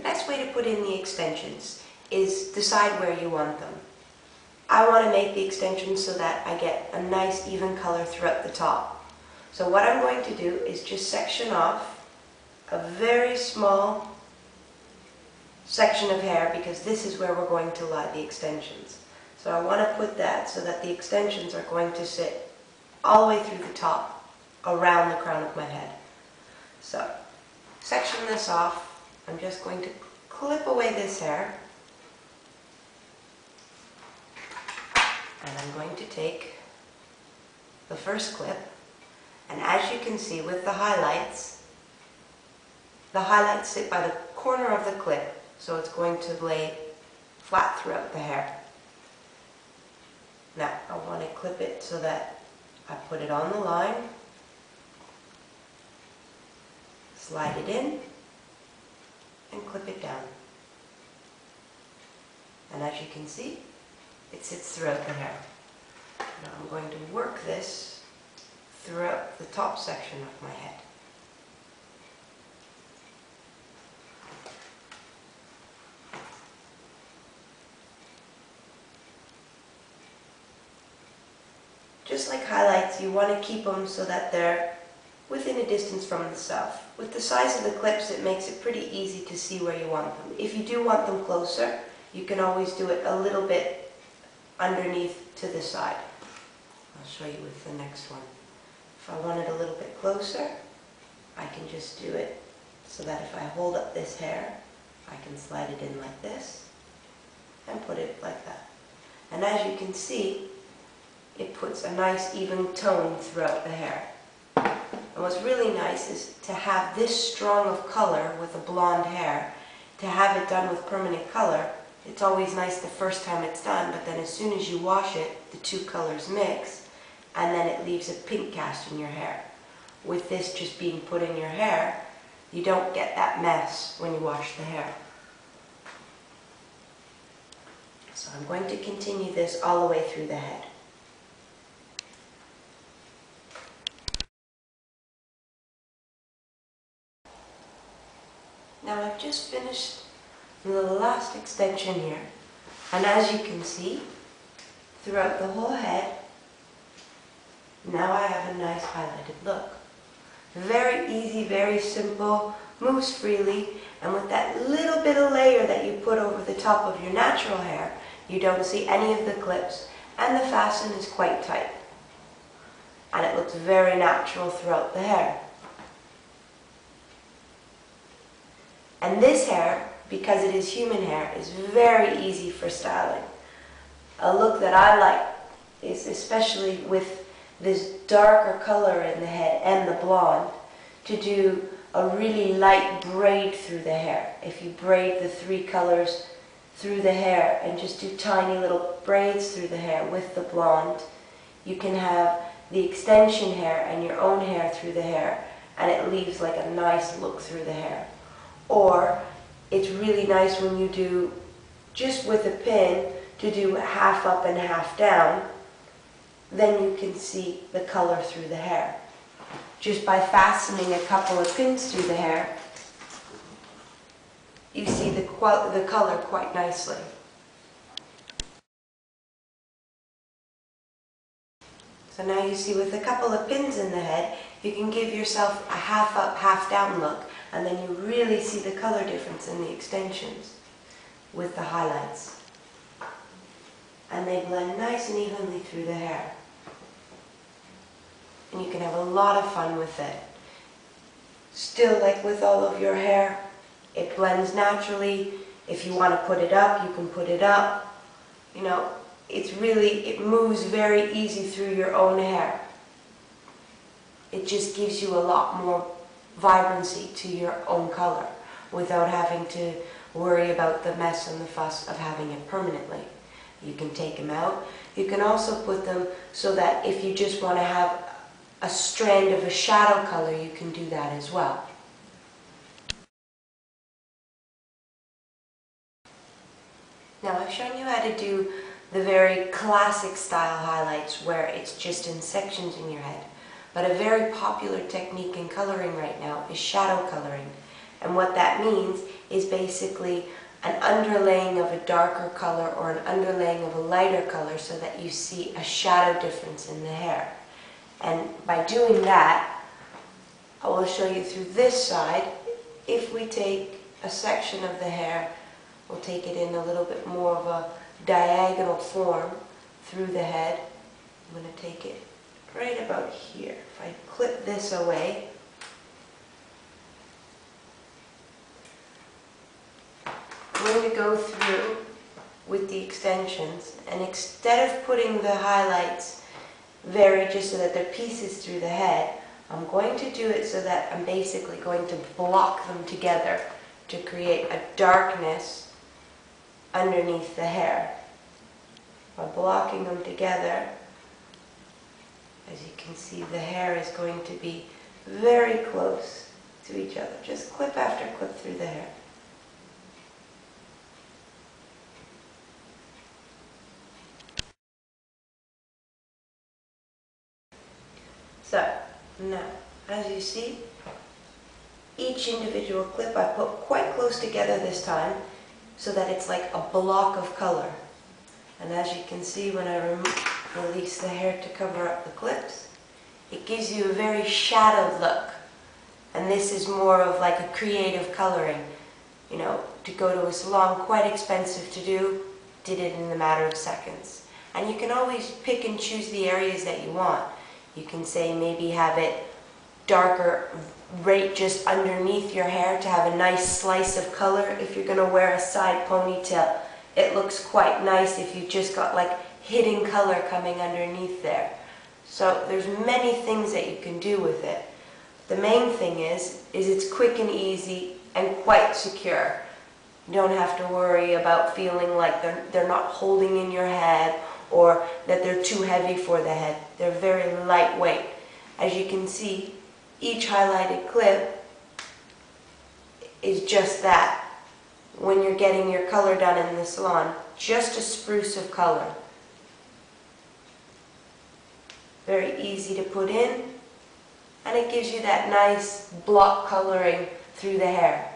best way to put in the extensions is decide where you want them. I want to make the extensions so that I get a nice even color throughout the top. So what I'm going to do is just section off a very small section of hair, because this is where we're going to lie the extensions. So I want to put that so that the extensions are going to sit all the way through the top, around the crown of my head. So, section this off. I'm just going to clip away this hair. And I'm going to take the first clip, and as you can see with the highlights sit by the corner of the clip, so it's going to lay flat throughout the hair. Now, I want to clip it so that I put it on the line, slide it in, and clip it down. And as you can see, it sits throughout the hair. Now I'm going to work this throughout the top section of my head. Just like highlights, you want to keep them so that they're within a distance from the self. With the size of the clips, it makes it pretty easy to see where you want them. If you do want them closer, you can always do it a little bit underneath to the side. I'll show you with the next one. If I want it a little bit closer, I can just do it so that if I hold up this hair, I can slide it in like this and put it like that. And as you can see, it puts a nice even tone throughout the hair. And what's really nice is to have this strong of color with a blonde hair, to have it done with permanent color. It's always nice the first time it's done, but then as soon as you wash it, the two colors mix, and then it leaves a pink cast in your hair. With this just being put in your hair, you don't get that mess when you wash the hair. So I'm going to continue this all the way through the head. Now I've just finished the last extension here, and as you can see, throughout the whole head, now I have a nice highlighted look. Very easy, very simple, moves freely, and with that little bit of layer that you put over the top of your natural hair, you don't see any of the clips, and the fasten is quite tight. And it looks very natural throughout the hair. And this hair, because it is human hair, is very easy for styling. A look that I like is, especially with this darker color in the head and the blonde, to do a really light braid through the hair. If you braid the three colors through the hair and just do tiny little braids through the hair with the blonde, you can have the extension hair and your own hair through the hair, and it leaves like a nice look through the hair. Or it's really nice when you do, just with a pin, to do half up and half down. Then you can see the color through the hair. Just by fastening a couple of pins through the hair, you see the color quite nicely. So now you see with a couple of pins in the head, you can give yourself a half up, half down look, and then you really see the color difference in the extensions with the highlights. And they blend nice and evenly through the hair. And you can have a lot of fun with it. Still, like with all of your hair, it blends naturally. If you want to put it up, you can put it up. You know, it moves very easy through your own hair. It just gives you a lot more vibrancy to your own color without having to worry about the mess and the fuss of having it permanently. You can take them out. You can also put them so that if you just want to have a strand of a shadow color, you can do that as well. Now I've shown you how to do the very classic style highlights where it's just in sections in your head. But a very popular technique in coloring right now is shadow coloring. And what that means is basically an underlaying of a darker color or an underlaying of a lighter color so that you see a shadow difference in the hair. And by doing that, I will show you through this side. If we take a section of the hair, we'll take it in a little bit more of a diagonal form through the head. I'm going to take it right about here. If I clip this away, I'm going to go through with the extensions, and instead of putting the highlights just so that they're pieces through the head, I'm going to do it so that I'm basically going to block them together to create a darkness underneath the hair. By blocking them together, as you can see, the hair is going to be very close to each other. Just clip after clip through the hair. So, now, as you see, each individual clip I put quite close together this time so that it's like a block of color. And as you can see, when I release the hair to cover up the clips, it gives you a very shadowed look. And this is more of like a creative coloring. You know, to go to a salon, quite expensive to do, did it in a matter of seconds. And you can always pick and choose the areas that you want. You can say maybe have it darker right just underneath your hair to have a nice slice of color. If you're going to wear a side ponytail, it looks quite nice if you just got like hidden color coming underneath there. So there's many things that you can do with it. The main thing is it's quick and easy and quite secure. You don't have to worry about feeling like they're not holding in your head or that they're too heavy for the head. They're very lightweight. As you can see, each highlighted clip is just that. When you're getting your color done in the salon, just a spruce of color. Very easy to put in, and it gives you that nice block coloring through the hair.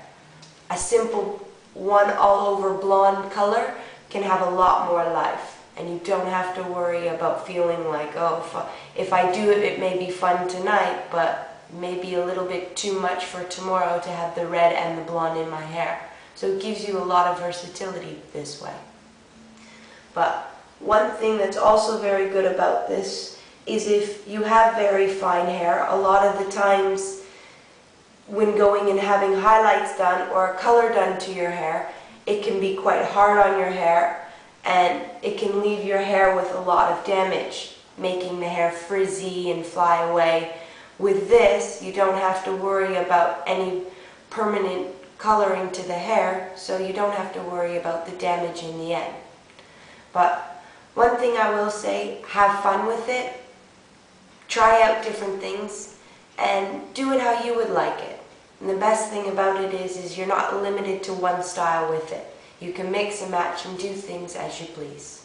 A simple one all over blonde color can have a lot more life. And you don't have to worry about feeling like, oh, if I do it, it may be fun tonight, but maybe a little bit too much for tomorrow to have the red and the blonde in my hair. So it gives you a lot of versatility this way. But one thing that's also very good about this is if you have very fine hair, a lot of the times when going and having highlights done or a color done to your hair, it can be quite hard on your hair. And it can leave your hair with a lot of damage, making the hair frizzy and fly away. With this, you don't have to worry about any permanent coloring to the hair, so you don't have to worry about the damage in the end. But one thing I will say, have fun with it, try out different things, and do it how you would like it. And the best thing about it is you're not limited to one style with it. You can mix and match and do things as you please.